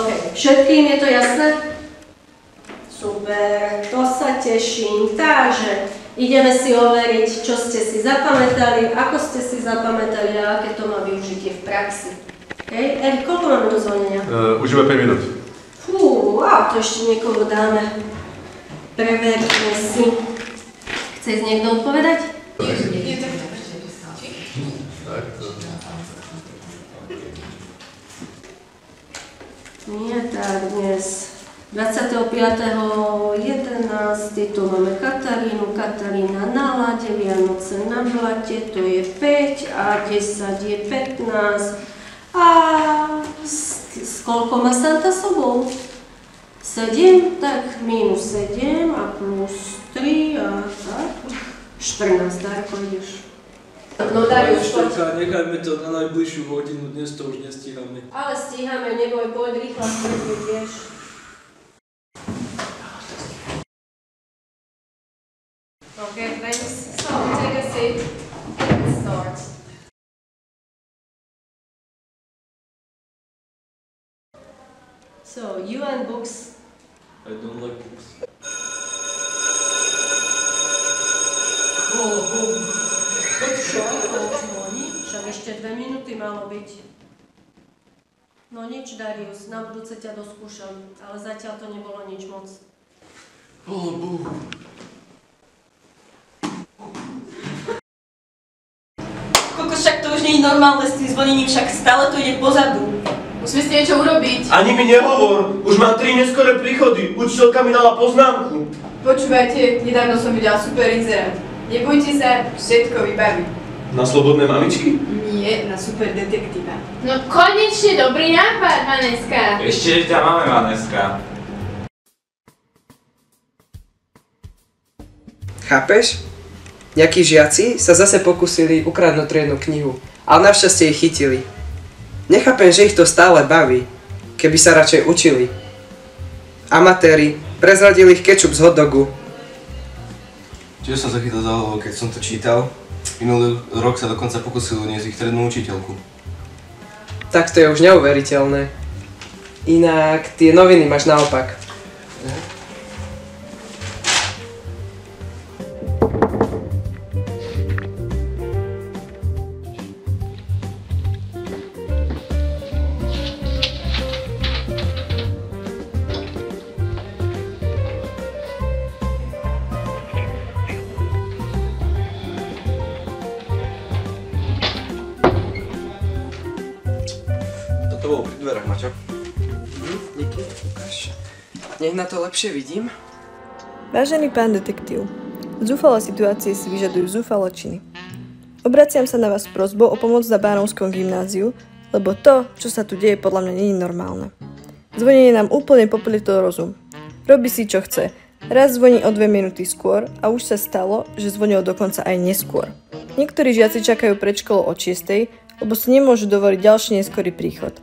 OK, všetkým je to jasné? Super, to sa teším. Takže ideme si overiť, čo ste si zapamätali, ako ste si zapamätali a aké to má využitie v praxi. Okay. Erik, koľko máme do zvonenia? Už iba 5 minút. Fú, to ešte niekoho dáme. Preveríme si. Chce ísť niekto odpovedať? Nie, tak dnes 25.11. tu máme Katarínu, Katarína na lade, Vianoce na blate, to je 5 a 10 je 15 a koľko má Santa sobou? 7, tak minus 7 a plus 3 a tak 14, Darko, ideš. No Darius, poď. Nechajme to na najbližšiu hodinu, dnes to už nestíhame. Ale stíhame, neboj, poď rýchlo, vieš. Okay, thanks. So, take a seat. Let's start. So, you and books. I don't like books. Však ešte 2 minúty malo byť. No nič, Darius, na budúce ťa doskúšam, ale zatiaľ to nebolo nič moc. Koko, však to už nie je normálne s tým zvonením, však stále to ide pozadu. Musíme si niečo urobiť. Ani mi nehovor, už mám 3 neskoré príchody, učiteľka mi dala poznámku. Počúvajte, nedávno som videla super inzerát. Nebojte sa, všetko vybaví. Na slobodné mamičky? Nie, na super detektíva. No konečne dobrý nápad, Vaneska. Ešte ťa máme, Vaneska. Chápeš? Nejakí žiaci sa zase pokúsili ukradnúť triednu knihu, ale našťastie ich chytili. Nechápem, že ich to stále baví, keby sa radšej učili. Amatéri, prezradili ich kečup z hotdogu. Tiež som sa chytil za hlavu, keď som to čítal. Minulý rok sa dokonca pokúsili uniesť ich triednu učiteľku. Tak to je už neuveriteľné. Inak tie noviny máš naopak. To bolo pri dverách, Maťo. Díky, ukáž. Nech na to lepšie vidím. Vážený pán detektív, zúfalé situácie si vyžadujú zúfalé činy. Obraciam sa na vás s prosbou o pomoc za Bánovskom gymnáziu, lebo to, čo sa tu deje, podľa mňa nie je normálne. Zvonenie nám úplne poplietlo rozum. Robí si, čo chce. Raz zvoní o 2 minúty skôr a už sa stalo, že zvonil dokonca aj neskôr. Niektorí žiaci čakajú pred školou od 6, lebo si nemôžu dovoliť ďalší neskorý príchod.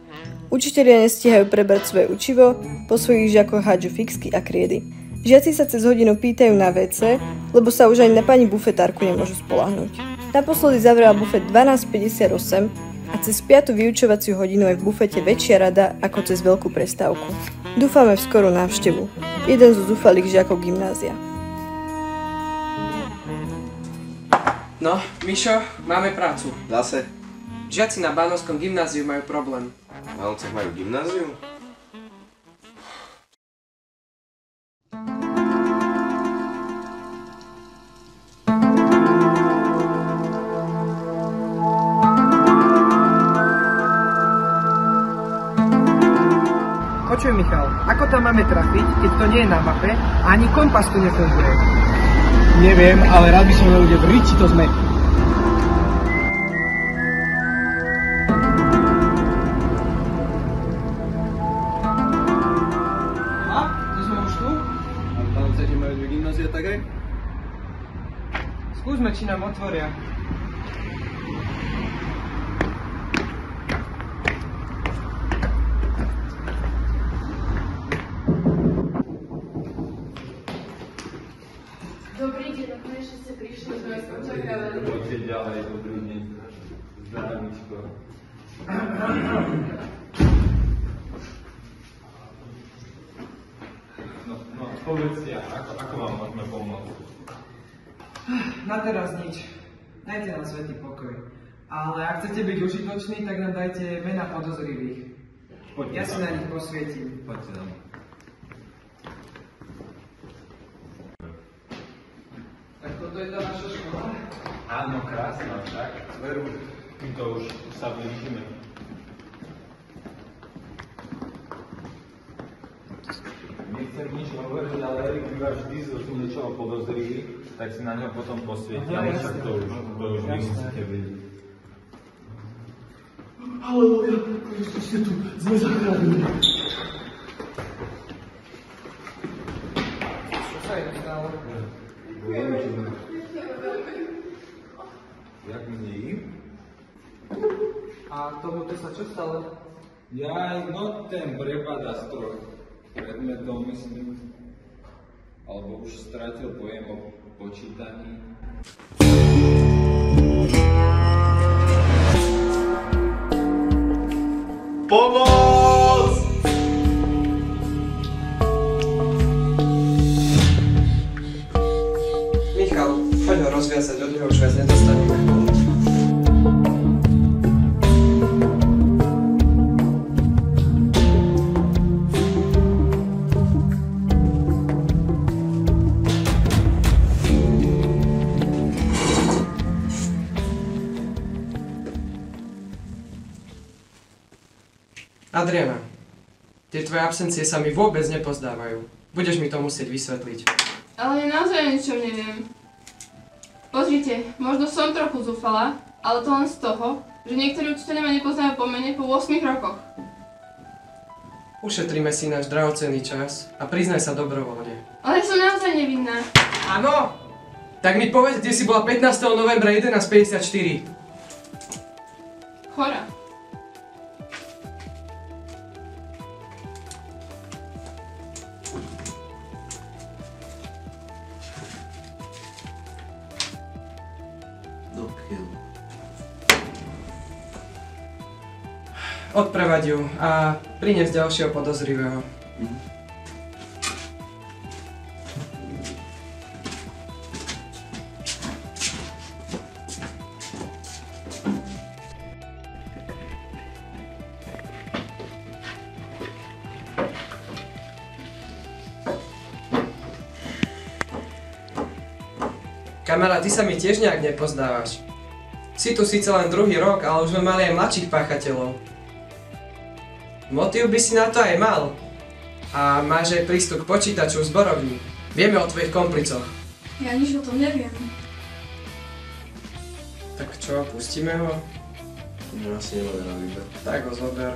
Učitelia nestíhajú prebrať svoje učivo, po svojich žiakoch hádžu fixky a kriedy. Žiaci sa cez hodinu pýtajú na WC, lebo sa už ani na pani bufetárku nemôžu spoľahnúť. Naposledy zavrela bufet 12:58 a cez 5. vyučovaciu hodinu je v bufete väčšia rada ako cez veľkú prestávku. Dúfame v skorú návštevu. Jeden zo zúfalých žiakov gymnázia. No, Mišo, máme prácu. Zase? Žiaci na Bánovskom gymnáziu majú problém. V Vánococh majú gymnáziu? Počuj, Michal, ako tam máme trafiť, keď to nie je na mape a ani kompas tu nefunguje? Neviem, ale rád by som vedel, kde v Riči to sme. A? To sme už tu? A v Vánoce majú 2 gymnázia, tak aj? Skúsme, či nám otvoria. Dobrý deň, konečne ste prišli, sme vás očakávali. Poďte ďalej, dobrý deň. Zdravíčko. pomôcť? Na teraz nič. Dajte nám svätý pokoj. Ale ak chcete byť užitoční, tak nám dajte mená podozrivých. Ja si na nich posvietím. Poďte tam. Tak toto je tá naša škola? Áno, krásna však. Veru. To už sa blížime. Nechcem nič hovoriť, ale Erik býva vždy z niečoho podozrivý, tak si na ňo potom posvieti, ale však to už nemusíte vidieť. Halleluja, ešte ste tu, sme zachránili. Čo sa je stalo? Jak mní? A tomuto sa čo stalo? No ten prepada z troch predmetov, myslím, alebo už stratil pojem o počítaní. Pomoc! Michal, poď ho rozviazať, od neho už viac nedostaneme. Adriana, tie tvoje absencie sa mi vôbec nepozdávajú. Budeš mi to musieť vysvetliť. Ale naozaj o ničom neviem. Pozrite, možno som trochu zúfala, ale to len z toho, že niektorí učitelia ma nepoznajú po mene po 8 rokoch. Ušetrime si náš drahocenný čas a priznaj sa dobrovoľne. Ale som naozaj nevinná. Áno! Tak mi povedz, kde si bola 15. novembra 11:54. Chora. Odprevať ju a priniesť ďalšieho podozrivého. Kamala, ty sa mi tiež nejak nepozdávaš. Si tu síce len druhý rok, ale už sme mali aj mladších páchateľov. Motív by si na to aj mal. A máš aj prístup k počítaču v zborovni. Vieme o tvojich komplicoch. Ja nič o tom neviem. Tak čo, pustíme ho? No asi nemáme na výber. Tak ho zober.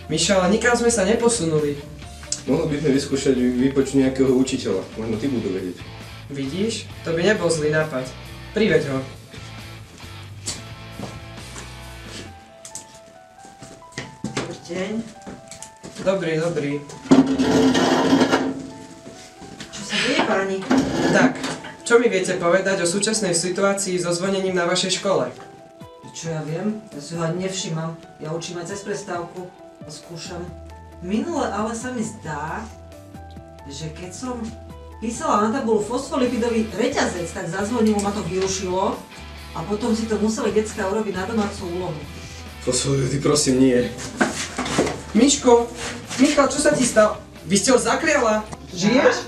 Mišo, ale nikam sme sa neposunuli. Mohli by sme vyskúšať vypočuť nejakého učiteľa. Možno ty budú vedieť. Vidíš? To by nebol zlý nápad. Priveď ho. Dobrý deň. Dobrý, dobrý. Čo sa deje, páni? Tak, čo mi viete povedať o súčasnej situácii so zvonením na vašej škole? Čo ja viem? Ja si ho ani nevšímam. Ja učím aj cez prestávku a skúšam. Minule ale sa mi zdá, že keď som písala na tabulu fosfolipidový reťazec, tak zazvonilo, ma to vyrušilo a potom si to museli decká urobiť na domácu úlohu. Fosfolipidy prosím nie. Miško, Michal, čo sa ti stalo? Vy ste ho zakriala? Žiješ?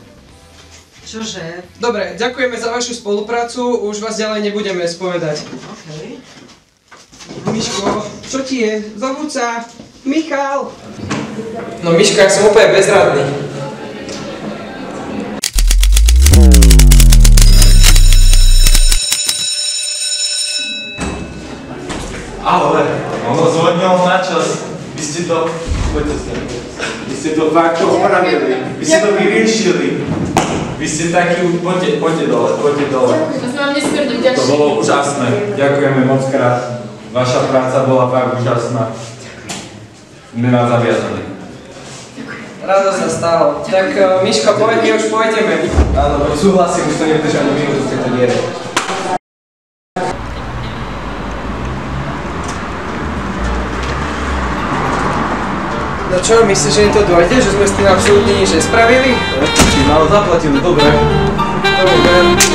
Čože? Dobre, ďakujeme za vašu spoluprácu, už vás ďalej nebudeme spovedať. Okej. Miško, čo ti je? Zobud sa! Michal! No Miško, ja som úplne bezradný. Ale on zvonil na čas. Vy ste to... Poďte sa. Vy ste to fakt opravili. Vy ste to vyriešili. Vy ste takí... Poďte dole, poďte dole. To sme vám nesmierne vďační. To bolo úžasné. Ďakujeme moc krát. Vaša práca bola fakt úžasná. Sme vám zaviazaní. Rado sa stalo. Tak Miško, povedz mi, už pôjdeme. Áno, súhlasím, už to nebudeš ani minútu v tejto diere. No čo, myslíš, že im to dojde, že sme s tým absolútne nič nespravili? Ti málo zaplatili, dobre. Dobre.